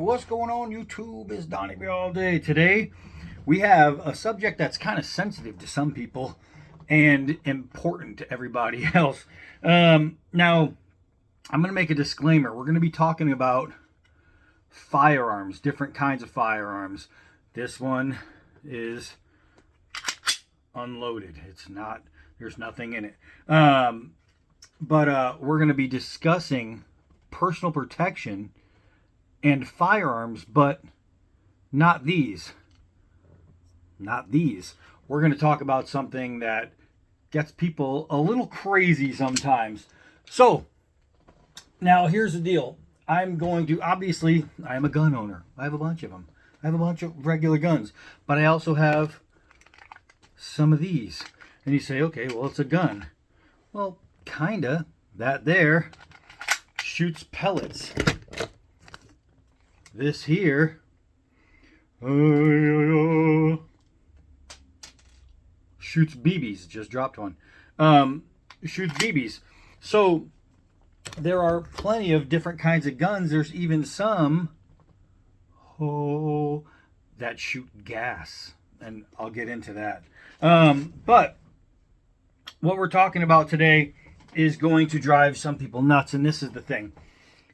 what's going on YouTube? It's Donnie B all day. Today we have a subject that's kind of sensitive to some people and important to everybody else. Now, I'm going to make a disclaimer. We're going to be talking about firearms, different kinds of firearms. This one is unloaded. It's not, there's nothing in it. But we're going to be discussing personal protection and firearms, but not these. Not these. We're going to talk about something that gets people a little crazy sometimes. So, now here's the deal. I'm going to, obviously, I am a gun owner. I have a bunch of them. I have a bunch of regular guns. But I also have some of these. And you say, okay, well, it's a gun. Well, kinda. That there shoots pellets. This here shoots BBs. Just dropped one. Shoots BBs. So there are plenty of different kinds of guns. There's even some that shoot gas, and I'll get into that. But what we're talking about today is going to drive some people nuts, and this is the thing.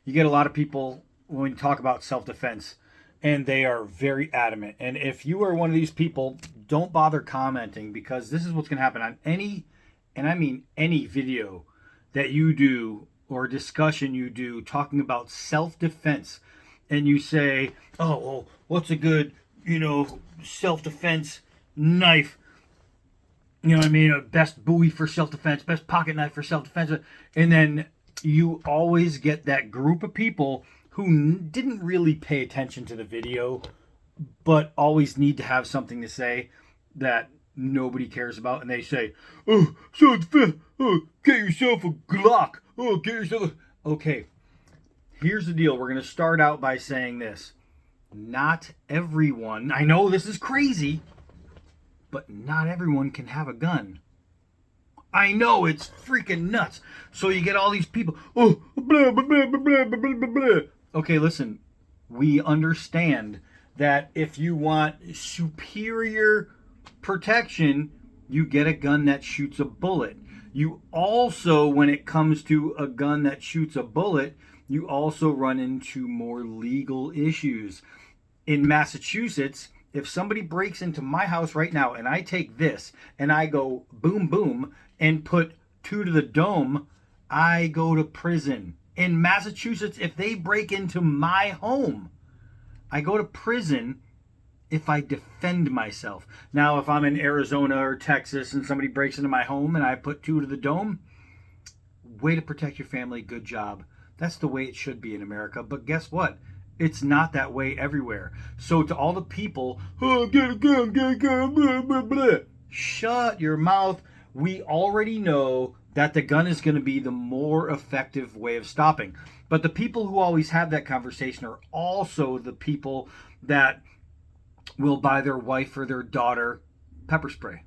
You get a lot of people when you talk about self-defense, and they are very adamant. And if you are one of these people, don't bother commenting, because this is what's going to happen on any, and I mean any video that you do or discussion you do talking about self-defense, and you say, oh, well, what's a good, self-defense knife? You know what I mean? A best bowie for self-defense, best pocket knife for self-defense. And then you always get that group of people who didn't really pay attention to the video, but always need to have something to say that nobody cares about. And they say, oh, self-defense, oh, get yourself a Glock. Oh, get yourself a... Okay, here's the deal. We're going to start out by saying this. Not everyone, I know this is crazy, but not everyone can have a gun. I know, it's freaking nuts. So you get all these people, oh, blah, blah, blah, blah, blah, blah, blah, blah. Okay, listen, we understand that if you want superior protection, you get a gun that shoots a bullet. You also, when it comes to a gun that shoots a bullet, you also run into more legal issues. In Massachusetts, if somebody breaks into my house right now and I take this and I go boom, boom, and put 2 to the dome, I go to prison. In Massachusetts, if they break into my home, I go to prison if I defend myself. Now, if I'm in Arizona or Texas and somebody breaks into my home and I put 2 to the dome, way to protect your family, good job. That's the way it should be in America. But guess what? It's not that way everywhere. So to all the people, oh, get a gun, blah, blah, blah. Shut your mouth. We already know that the gun is going to be the more effective way of stopping. But the people who always have that conversation are also the people that will buy their wife or their daughter pepper spray.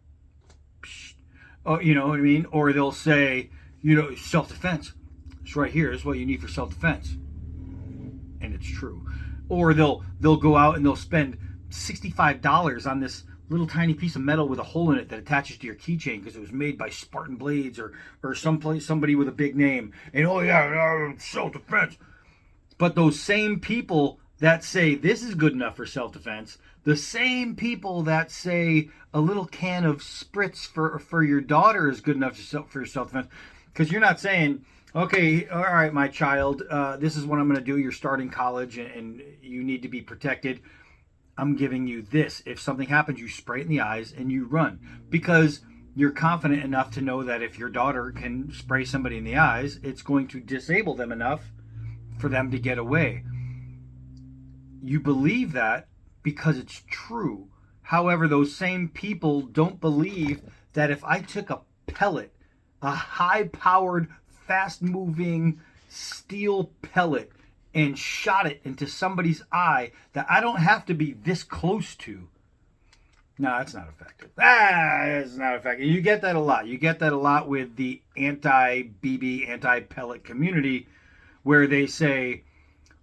Oh, you know what I mean? Or they'll say, self-defense. It's right here. It's what you need for self-defense. And it's true. Or they'll go out and they'll spend $65 on this little tiny piece of metal with a hole in it that attaches to your keychain because it was made by Spartan Blades or somebody with a big name. And oh yeah, self-defense. But those same people that say this is good enough for self-defense, the same people that say a little can of spritz for your daughter is good enough for your self-defense, because you're not saying, okay, all right, my child, this is what I'm going to do. You're starting college and you need to be protected. I'm giving you this. If something happens, you spray it in the eyes and you run, because you're confident enough to know that if your daughter can spray somebody in the eyes, it's going to disable them enough for them to get away. You believe that because it's true. However, those same people don't believe that if I took a pellet, a high-powered, fast-moving steel pellet, and shot it into somebody's eye, that I don't have to be this close to. No, that's not effective. It's not effective. You get that a lot. You get that a lot with the anti-BB, anti-pellet community, where they say,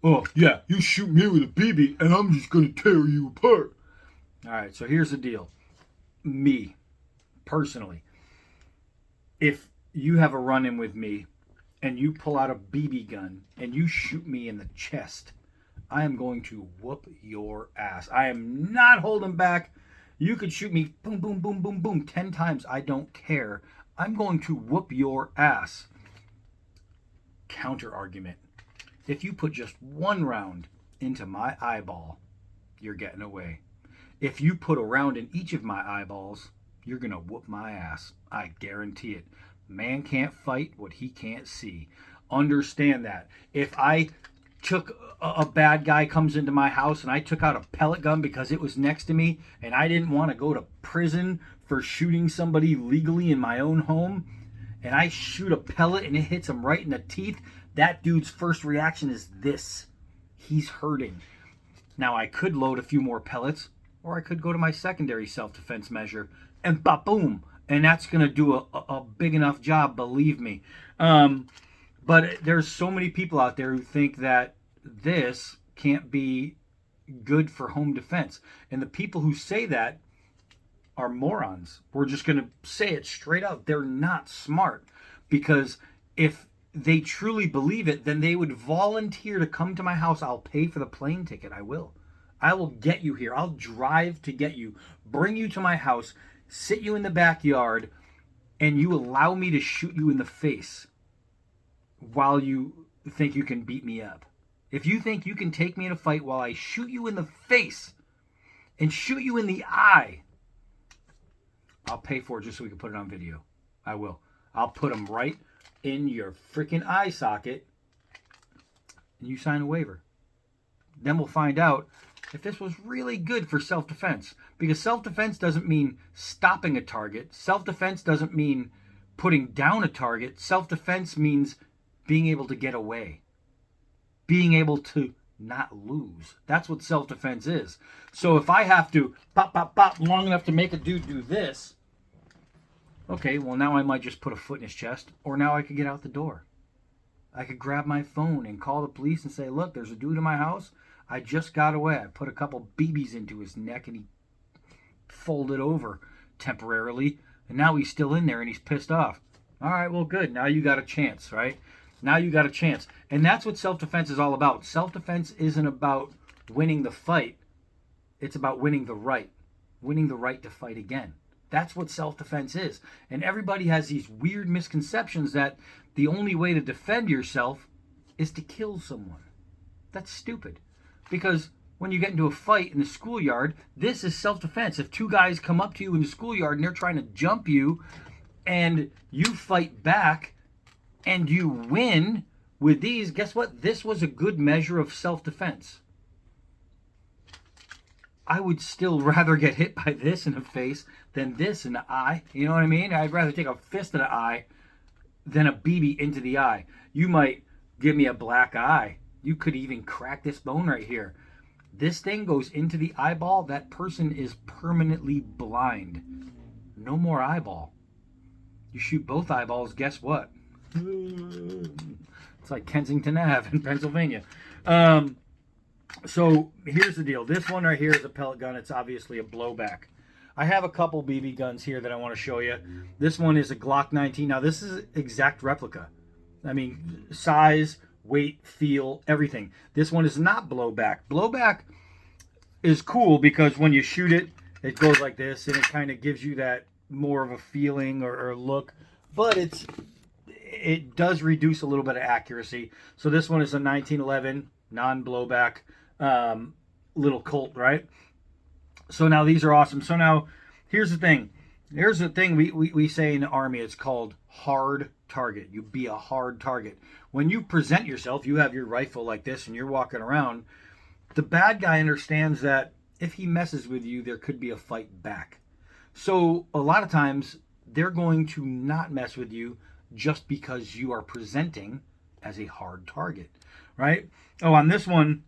Oh, yeah, you shoot me with a BB and I'm just going to tear you apart. All right, so here's the deal. Me, personally, if you have a run-in with me and you pull out a BB gun and you shoot me in the chest, I am going to whoop your ass. I am not holding back. You could shoot me boom, boom, boom, boom, boom 10 times. I don't care. I'm going to whoop your ass. Counter argument. If you put just one round into my eyeball, you're getting away. If you put a round in each of my eyeballs, you're going to whoop my ass. I guarantee it. Man can't fight what he can't see. Understand that. If I took a bad guy comes into my house and I took out a pellet gun because it was next to me and I didn't want to go to prison for shooting somebody legally in my own home, and I shoot a pellet and it hits him right in the teeth, that dude's first reaction is this. He's hurting. Now I could load a few more pellets, or I could go to my secondary self-defense measure and ba-boom, and that's going to do a big enough job, believe me. But there's so many people out there who think that this can't be good for home defense. And the people who say that are morons. We're just going to say it straight out. They're not smart, because if they truly believe it, then they would volunteer to come to my house. I'll pay for the plane ticket. I will. I will get you here. I'll drive to get you, bring you to my house, sit you in the backyard, and you allow me to shoot you in the face while you think you can beat me up. If you think you can take me in a fight while I shoot you in the face and shoot you in the eye, I'll pay for it just so we can put it on video. I will. I'll put them right in your freaking eye socket and you sign a waiver. Then we'll find out if this was really good for self-defense. Because self-defense doesn't mean stopping a target. Self-defense doesn't mean putting down a target. Self-defense means being able to get away. Being able to not lose. That's what self-defense is. So if I have to pop, pop, pop long enough to make a dude do this, okay, well now I might just put a foot in his chest, or now I could get out the door. I could grab my phone and call the police and say, look, there's a dude in my house. I just got away. I put a couple BBs into his neck and he folded over temporarily, and now he's still in there and he's pissed off. All right, well, good. Now you got a chance, right? Now you got a chance. And that's what self-defense is all about. Self-defense isn't about winning the fight. It's about winning the right. Winning the right to fight again. That's what self-defense is. And everybody has these weird misconceptions that the only way to defend yourself is to kill someone. That's stupid. Because when you get into a fight in the schoolyard, this is self-defense. If two guys come up to you in the schoolyard and they're trying to jump you and you fight back and you win with these, guess what? This was a good measure of self-defense. I would still rather get hit by this in the face than this in the eye. You know what I mean? I'd rather take a fist in the eye than a BB into the eye. You might give me a black eye. You could even crack this bone right here. This thing goes into the eyeball. That person is permanently blind. No more eyeball. You shoot both eyeballs, guess what? It's like Kensington Ave in Pennsylvania. So here's the deal. This one right here is a pellet gun. It's obviously a blowback. I have a couple BB guns here that I want to show you. This one is a Glock 19. Now this is exact replica. I mean, size, weight, feel, everything. This one is not blowback. Blowback is cool because when you shoot it, it goes like this and it kind of gives you that more of a feeling or look. But it does reduce a little bit of accuracy. So this one is a 1911 non-blowback little Colt, right? So now these are awesome. So now here's the thing. Here's the thing we say in the Army. It's called hard target. You be a hard target. When you present yourself, you have your rifle like this and you're walking around, the bad guy understands that if he messes with you, there could be a fight back. So a lot of times they're going to not mess with you just because you are presenting as a hard target, right? Oh, on this one,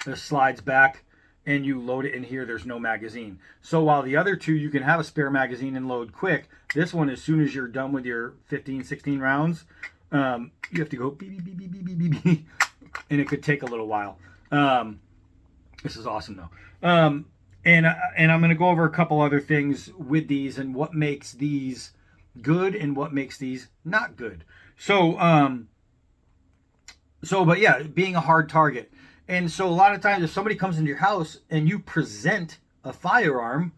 this slides back and you load it in here. There's no magazine. So while the other two, you can have a spare magazine and load quick, this one, as soon as you're done with your 15, 16 rounds, you have to go beep, beep, beep, beep, beep, beep, beep, and it could take a little while. This is awesome though. And I'm going to go over a couple other things with these and what makes these good and what makes these not good. But yeah, being a hard target. And so a lot of times if somebody comes into your house and you present a firearm,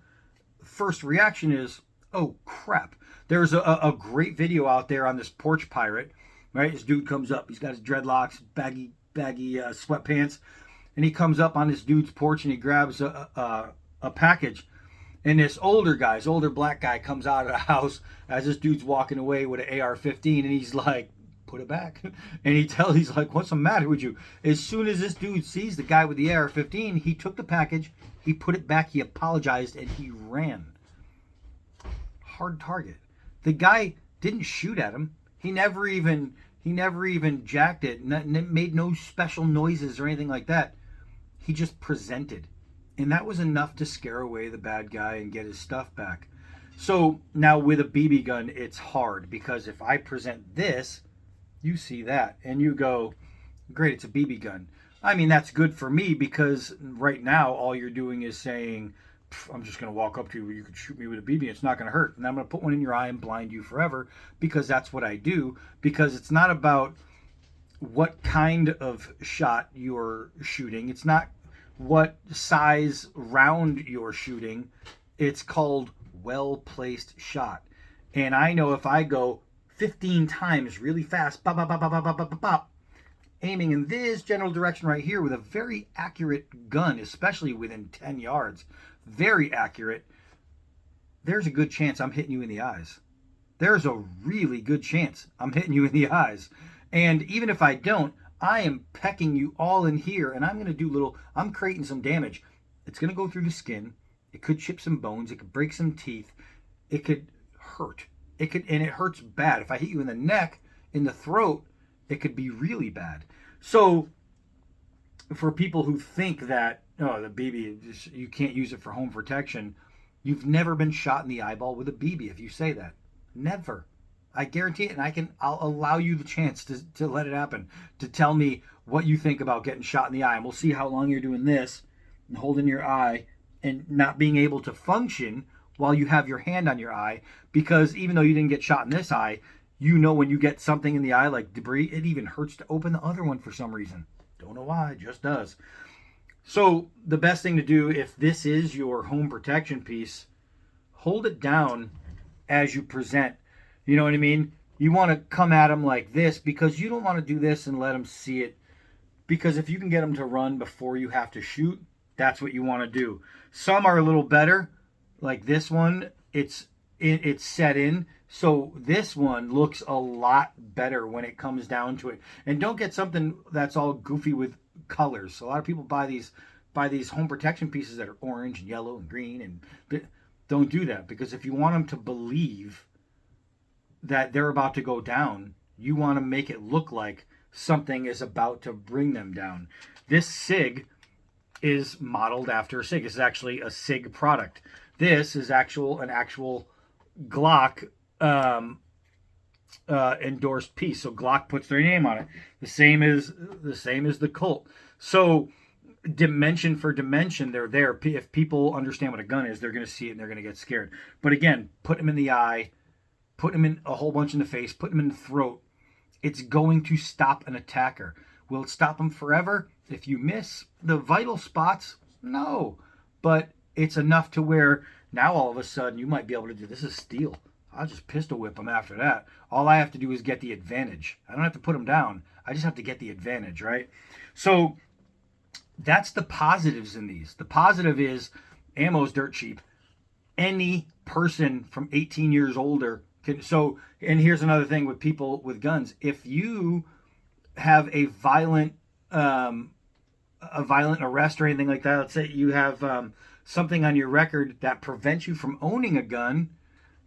first reaction is, oh crap. There's a great video out there on this porch pirate, right? This dude comes up, he's got his dreadlocks, baggy sweatpants, and he comes up on this dude's porch and he grabs a package. And this older black guy comes out of the house as this dude's walking away with an AR-15, and he's like, put it back. And he's like, what's the matter with you? As soon as this dude sees the guy with the AR-15, he took the package, he put it back, he apologized, and he ran. Hard target. The guy didn't shoot at him. He never even jacked it, made no special noises or anything like that. He just presented. And that was enough to scare away the bad guy and get his stuff back. So now with a BB gun, it's hard because if I present this, you see that and you go, great, it's a BB gun. I mean, that's good for me because right now all you're doing is saying, I'm just going to walk up to you, you could shoot me with a BB, it's not going to hurt. And I'm going to put one in your eye and blind you forever because that's what I do. Because it's not about what kind of shot you're shooting. It's not what size round you're shooting. It's called well-placed shot. And I know if I go 15 times really fast, bop, bop, bop, bop, bop, bop, bop, aiming in this general direction right here with a very accurate gun, especially within 10 yards, very accurate, there's a good chance I'm hitting you in the eyes. There's a really good chance I'm hitting you in the eyes. And even if I don't, I am pecking you all in here, and I'm creating some damage. It's going to go through the skin. It could chip some bones. It could break some teeth. It could hurt. And it hurts bad. If I hit you in the neck, in the throat, it could be really bad. So for people who think that, oh, the BB, you can't use it for home protection, you've never been shot in the eyeball with a BB if you say that. Never. I guarantee it, and I'll allow you the chance to let it happen, to tell me what you think about getting shot in the eye. And we'll see how long you're doing this and holding your eye and not being able to function while you have your hand on your eye, because even though you didn't get shot in this eye, you know when you get something in the eye like debris, it even hurts to open the other one for some reason. Don't know why, it just does. So the best thing to do if this is your home protection piece, hold it down as you present. You know what I mean? You want to come at them like this because you don't want to do this and let them see it. Because if you can get them to run before you have to shoot, that's what you want to do. Some are a little better. Like this one, it's set in. So this one looks a lot better when it comes down to it. And don't get something that's all goofy with colors. So a lot of people buy these home protection pieces that are orange and yellow and green, and don't do that, because if you want them to believe that they're about to go down, you want to make it look like something is about to bring them down. This SIG is modeled after a SIG. This is actually a SIG product. This is an actual Glock endorsed piece. So Glock puts their name on it. The same as the Colt. So dimension for dimension, they're there. If people understand what a gun is, they're going to see it and they're going to get scared. But again, put them in the eye, put them in a whole bunch in the face, put them in the throat. It's going to stop an attacker. Will it stop them forever? If you miss the vital spots, no. But it's enough to where now all of a sudden you might be able to do, this is steel. I'll just pistol whip them after that. All I have to do is get the advantage. I don't have to put them down. I just have to get the advantage, right? So that's the positives in these. The positive is ammo's dirt cheap. Any person from 18 years older can. So, and here's another thing with people with guns. If you have a violent arrest or anything like that, let's say you have something on your record that prevents you from owning a gun,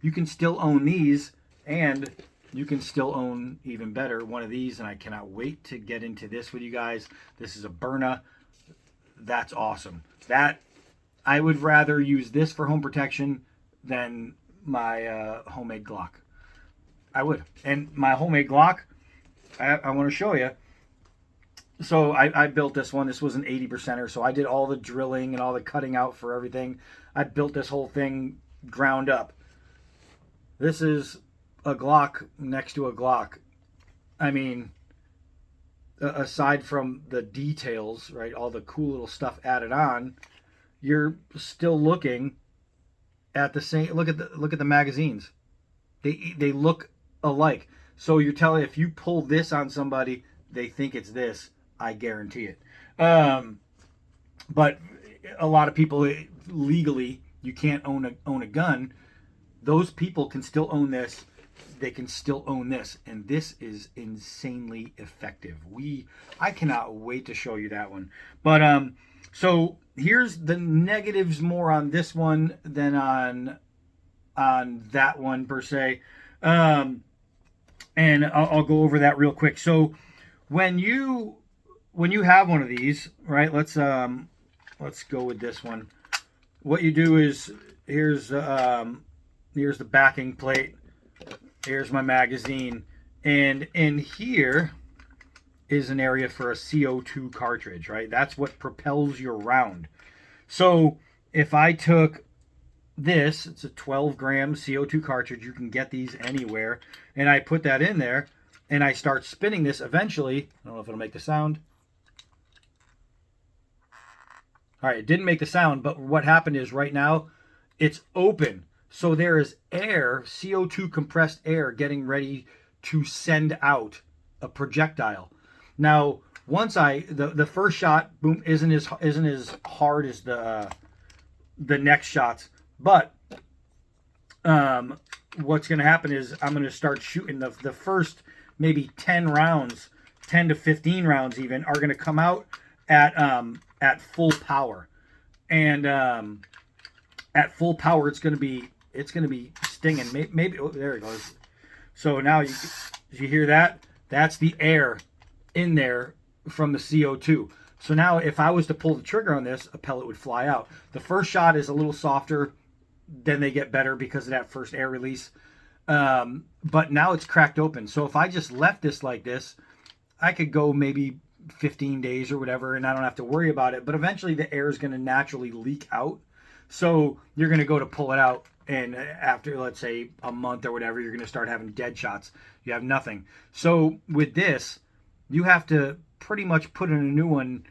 you can still own these, and you can still own, even better, one of these. And I cannot wait to get into this with you guys. This is a Byrna. That's awesome. That I would rather use this for home protection than my homemade Glock. I would. And my homemade Glock, I want to show you. So I built this one. This was an 80%er. So I did all the drilling and all the cutting out for everything. I built this whole thing ground up. This is a Glock next to a Glock. I mean, aside from the details, right, all the cool little stuff added on, you're still looking at the same. Look at the magazines. They look alike. So you're telling, if you pull this on somebody, they think it's this. I guarantee it. But a lot of people, legally, you can't own a gun. Those people can still own this. They can still own this, and this is insanely effective. I cannot wait to show you that one. But so here's the negatives more on this one than on that one per se. And I'll go over that real quick. So when you have one of these, right? Let's go with this one. What you do is here's the backing plate. Here's my magazine, and in here is an area for a CO2 cartridge, right? That's what propels your round. So if I took this, it's a 12-gram CO2 cartridge. You can get these anywhere. And I put that in there, and I start spinning this. Eventually, I don't know if it'll make the sound. All right, it didn't make the sound, but what happened is right now it's open. So there is air, CO2 compressed air, getting ready to send out a projectile. Now, once the first shot, boom, isn't as hard as the next shots, but what's going to happen is I'm going to start shooting the first maybe 10 rounds, 10 to 15 rounds even, are going to come out at full power, and at full power it's going to be stinging. Maybe oh, there it goes. So now you hear that? That's the air in there from the CO2. So now if I was to pull the trigger on this, a pellet would fly out. The first shot is a little softer, then they get better because of that first air release. But now it's cracked open. So if I just left this like this, I could go maybe 15 days or whatever, and I don't have to worry about it. But eventually the air is going to naturally leak out. So you're going to go to pull it out, and after, let's say, a month or whatever, you're going to start having dead shots. You have nothing. So with this, you have to pretty much put in a new one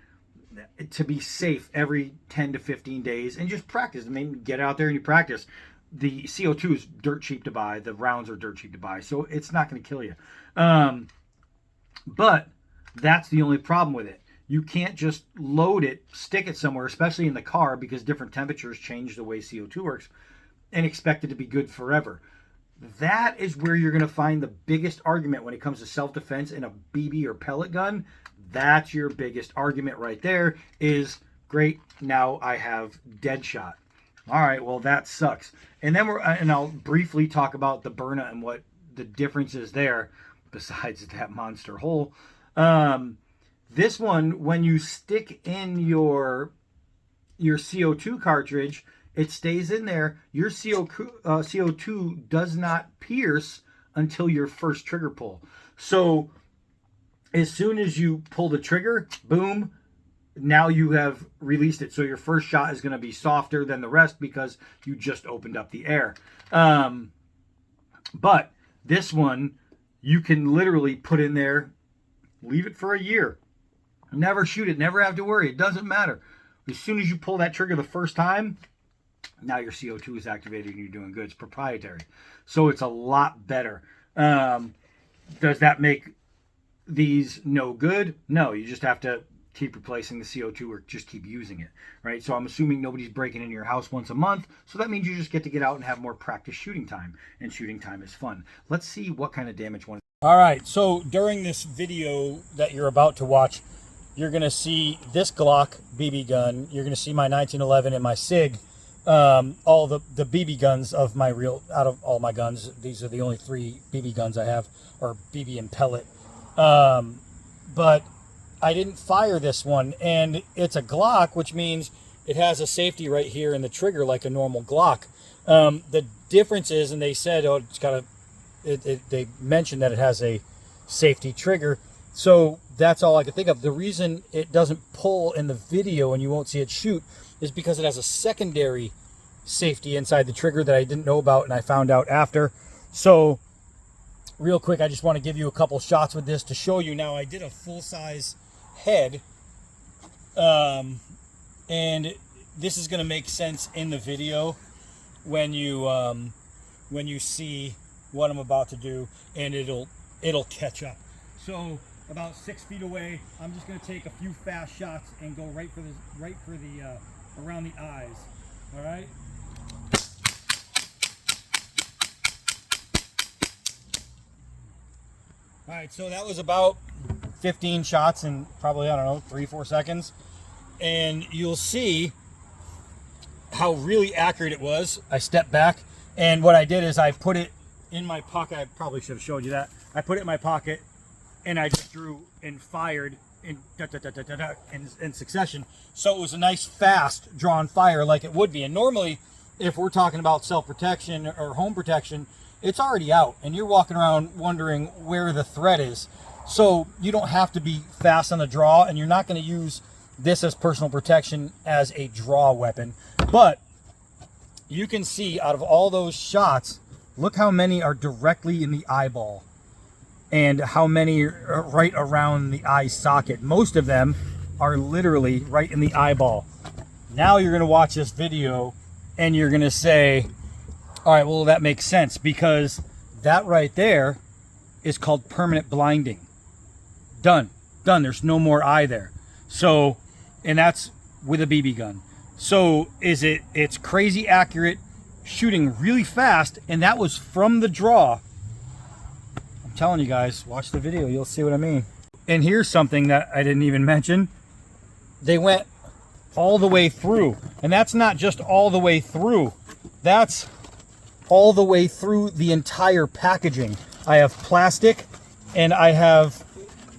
to be safe every 10 to 15 days, and just practice. I mean, get out there and you practice. The CO2 is dirt cheap to buy. The rounds are dirt cheap to buy. So it's not going to kill you. But that's the only problem with it. You can't just load it, stick it somewhere, especially in the car, because different temperatures change the way CO2 works, and expect it to be good forever. That is where you're going to find the biggest argument when it comes to self-defense in a BB or pellet gun. That's your biggest argument right there is, great, now I have dead shot. All right, well, that sucks. And then I'll briefly talk about the Byrna and what the difference is there, besides that monster hole. This one, when you stick in your CO2 cartridge, it stays in there. Your CO2 does not pierce until your first trigger pull. So as soon as you pull the trigger, boom, now you have released it. So your first shot is going to be softer than the rest because you just opened up the air. But this one, you can literally put in there, leave it for a year. Never shoot it. Never have to worry. It doesn't matter. As soon as you pull that trigger the first time, now your CO2 is activated and you're doing good. It's proprietary. So it's a lot better. Does that make these no good? No. You just have to keep replacing the CO2 or just keep using it, right? So I'm assuming nobody's breaking into your house once a month. So that means you just get to get out and have more practice shooting time. And shooting time is fun. Let's see what kind of damage one. All right. So during this video that you're about to watch, you're going to see this Glock BB gun. You're going to see my 1911 and my SIG. All the BB guns of my out of all my guns, these are the only 3 BB guns I have, or BB and pellet. But I didn't fire this one, and it's a Glock, which means it has a safety right here in the trigger like a normal Glock. The difference is, and they said, oh, it's got they mentioned that it has a safety trigger. So that's all I could think of. The reason it doesn't pull in the video and you won't see it shoot is because it has a secondary safety inside the trigger that I didn't know about and I found out after. So real quick, I just want to give you a couple shots with this to show you. Now, I did a full-size head, and this is going to make sense in the video when you see what I'm about to do, and it'll catch up. So about 6 feet away, I'm just going to take a few fast shots and go right for the around the eyes. All right. All right, so that was about 15 shots in probably, I don't know, 3-4 seconds. And you'll see how really accurate it was. I stepped back, and what I did is I put it in my pocket. I probably should have showed you that. I put it in my pocket, and I just drew and fired in succession. So it was a nice, fast drawn fire like it would be. And normally, if we're talking about self-protection or home protection, it's already out, and you're walking around wondering where the threat is. So you don't have to be fast on the draw, and you're not going to use this as personal protection as a draw weapon. But you can see out of all those shots, look how many are directly in the eyeball and how many are right around the eye socket. Most of them are literally right in the eyeball. Now you're going to watch this video and you're going to say, all right, well, that makes sense, because that right there is called permanent blinding. Done. There's no more eye there. So, and that's with a BB gun. So it's crazy accurate, shooting really fast, and that was from the draw. I'm telling you guys, watch the video, you'll see what I mean. And here's something that I didn't even mention. They went all the way through, and that's not just all the way through. That's all the way through the entire packaging. I have plastic and I have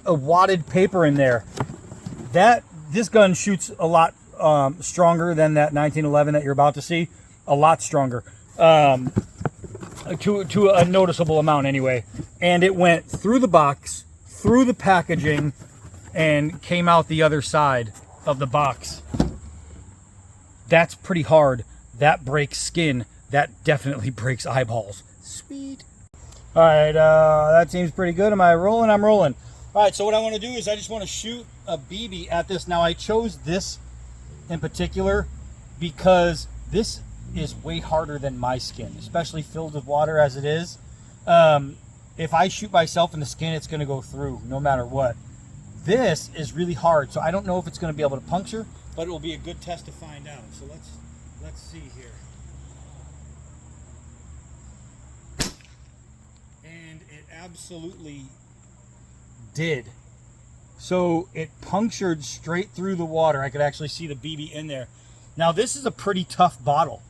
a wadded paper in there. This gun shoots a lot stronger than that 1911 that you're about to see. A lot stronger, to a noticeable amount anyway. And it went through the box, through the packaging, and came out the other side of the box. That's pretty hard. That breaks skin. That definitely breaks eyeballs. Sweet. All right, that seems pretty good. Am I rolling? I'm rolling. All right, so what I want to do is I just want to shoot a BB at this. Now, I chose this in particular because this is way harder than my skin, especially filled with water as it is. If I shoot myself in the skin, it's going to go through no matter what. This is really hard, so I don't know if it's going to be able to puncture, but it will be a good test to find out. So let's see here. And it absolutely did. So it punctured straight through the water. I could actually see the BB in there. Now, this is a pretty tough bottle.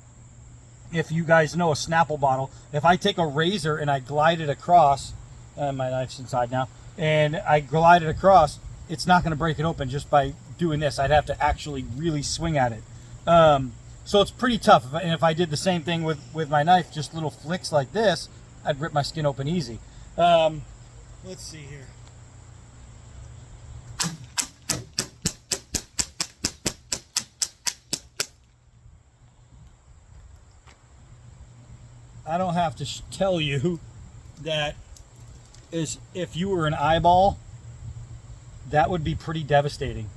If you guys know a Snapple bottle, if I take a razor and I glide it across, my knife's inside now, and I glide it across, it's not going to break it open just by doing this. I'd have to actually really swing at it. So it's pretty tough. And if I did the same thing with my knife, just little flicks like this, I'd rip my skin open easy. Let's see here. I don't have to tell you that if you were an eyeball, that would be pretty devastating.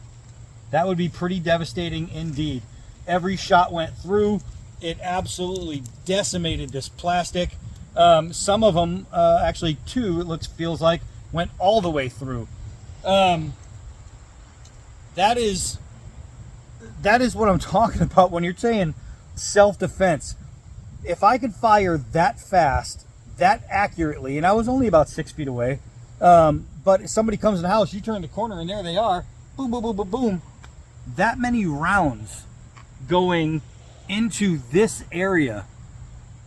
That would be pretty devastating indeed. Every shot went through. It absolutely decimated this plastic. Some of them, actually two, feels like, went all the way through. That is what I'm talking about when you're saying self-defense. If I could fire that fast, that accurately, and I was only about 6 feet away, but if somebody comes in the house, you turn the corner and there they are, boom, boom, boom, boom, boom. That many rounds going into this area,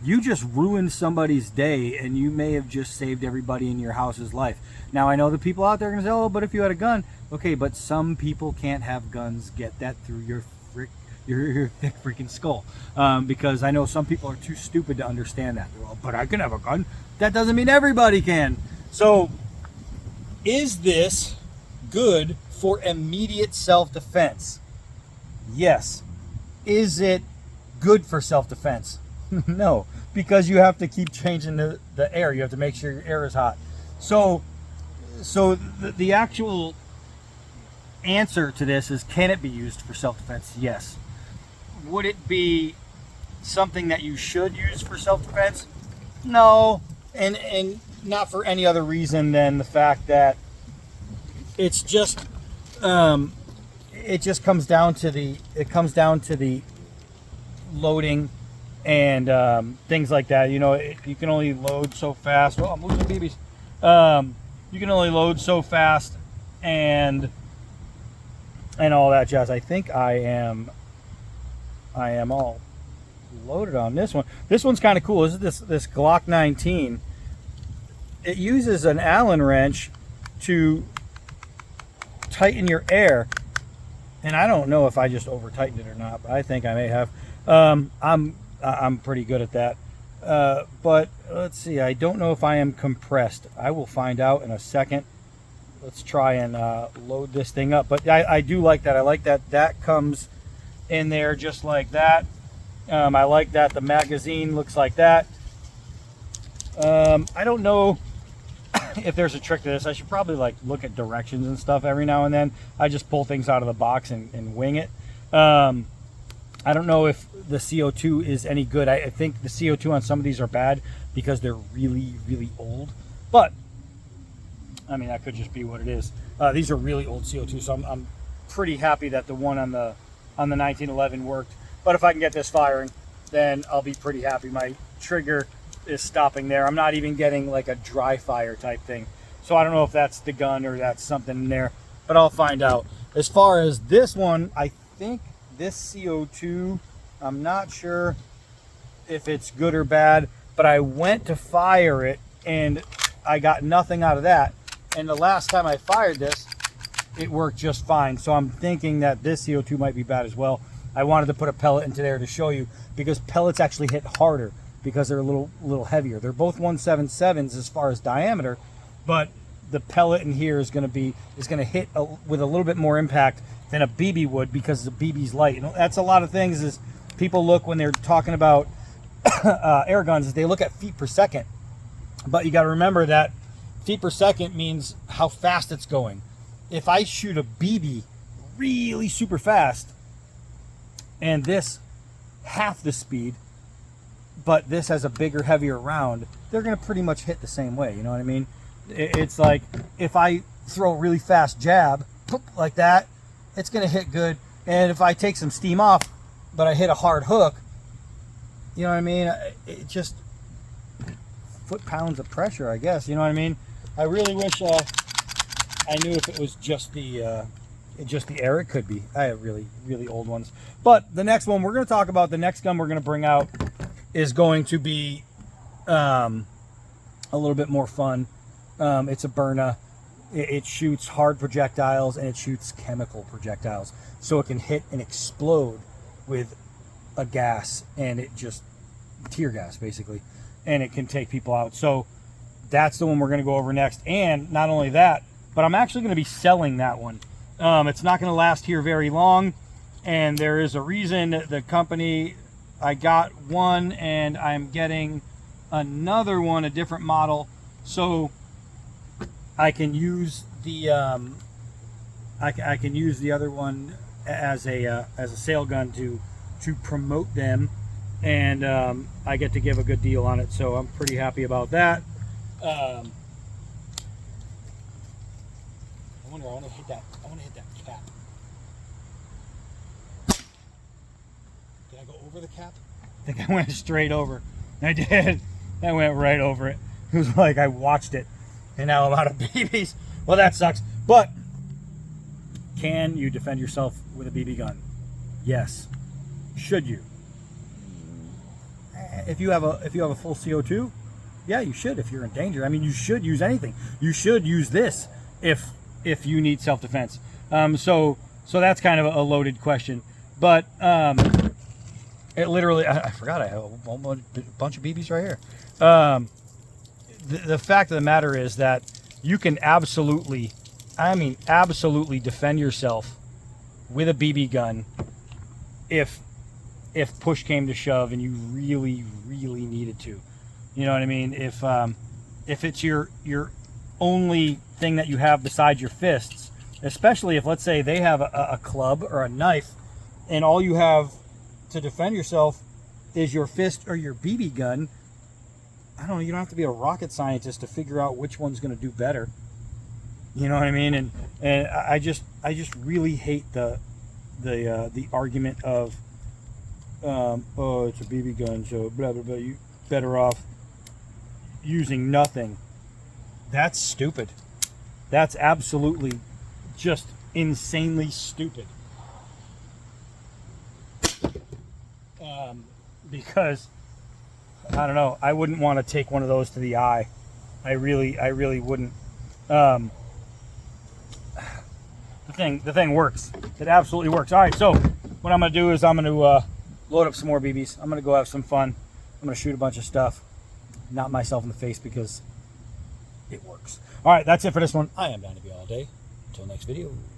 you just ruined somebody's day, and you may have just saved everybody in your house's life. Now, I know the people out there are going to say, oh, but if you had a gun, okay, but some people can't have guns get that through your thick freaking skull, because I know some people are too stupid to understand that. Well, but I can have a gun. That doesn't mean everybody can. So is this good for immediate self-defense? Yes. Is it good for self-defense? No, because you have to keep changing the air. You have to make sure your air is hot. So the actual answer to this is, can it be used for self-defense? Yes. Would it be something that you should use for self-defense? No, and not for any other reason than the fact that it's just it just comes down to the loading and things like that. You know, you can only load so fast. Oh, I'm losing BBs. You can only load so fast and all that jazz. I think I am all loaded on this one. This one's kind of cool. This is this Glock 19. It uses an Allen wrench to tighten your air, and I don't know if I just over tightened it or not, but I think I may have. I'm pretty good at that. But let's see. I don't know if I am compressed. I will find out in a second. Let's try and load this thing up. But I do like that. I like that comes in there just like that. I like that the magazine looks like that. I don't know if there's a trick to this. I should probably like look at directions and stuff every now and then. I just pull things out of the box and wing it. I don't know if the CO2 is any good. I think the CO2 on some of these are bad because they're really, really old. But I mean, that could just be what it is. These are really old CO2, so I'm pretty happy that the one on the 1911 worked. But if I can get this firing, then I'll be pretty happy. My trigger is stopping there. I'm not even getting like a dry fire type thing. So I don't know if that's the gun or that's something in there, but I'll find out. As far as this one, I think this CO2, I'm not sure if it's good or bad, but I went to fire it and I got nothing out of that. And the last time I fired this, it worked just fine. So I'm thinking that this CO2 might be bad as well. I wanted to put a pellet into there to show you, because pellets actually hit harder because they're a little heavier. They're both 177s as far as diameter, but the pellet in here is going to hit with a little bit more impact than a BB would, because the BB's light. And that's a lot of things is people look when they're talking about air guns, is they look at feet per second. But you got to remember that feet per second means how fast it's going. If I shoot a BB really super fast and this half the speed, but this has a bigger, heavier round, they're going to pretty much hit the same way. You know what I mean? It's like if I throw a really fast jab like that, it's going to hit good. And if I take some steam off, but I hit a hard hook, you know what I mean? It just foot-pounds of pressure, I guess. You know what I mean? I really wish I knew if it was just the air. It could be. I have really, really old ones. But the next one we're going to talk about, the next gun we're going to bring out, is going to be a little bit more fun. It's a Byrna. It shoots hard projectiles and it shoots chemical projectiles. So it can hit and explode with a gas, and it just tear gas basically, and it can take people out. So that's the one we're going to go over next. And not only that, but I'm actually going to be selling that one. It's not going to last here very long, and there is a reason. The company, I got one and I'm getting another one, a different model, so I can use the I can use the other one as a sale gun to promote them, and I get to give a good deal on it, so I'm pretty happy about that. I want to hit that cap. Did I go over the cap? I think I went straight over. I did. I went right over it. It was like I watched it, and now I'm out of BBs. Well, that sucks. But can you defend yourself with a BB gun? Yes. Should you? If you have a full CO2, yeah, you should. If you're in danger, I mean, you should use anything. You should use this if you need self-defense. So that's kind of a loaded question. But it literally, I forgot I have a bunch of BBs right here. The fact of the matter is that you can absolutely, I mean, absolutely defend yourself with a BB gun if push came to shove and you really, really needed to. You know what I mean? If it's your only thing that you have besides your fists, especially if, let's say, they have a club or a knife, and all you have to defend yourself is your fist or your BB gun. I don't know. You don't have to be a rocket scientist to figure out which one's going to do better. You know what I mean? And I just really hate the argument of oh, it's a BB gun, so blah blah blah. You better off using nothing. That's stupid. That's absolutely just insanely stupid. Because I don't know, I wouldn't want to take one of those to the eye. I really wouldn't. The thing works. It absolutely works. All right, so what I'm gonna do is I'm gonna load up some more BBs. I'm gonna go have some fun. I'm gonna shoot a bunch of stuff, knock myself in the face because it works. All right, that's it for this one. I am Donnie all day. Until next video.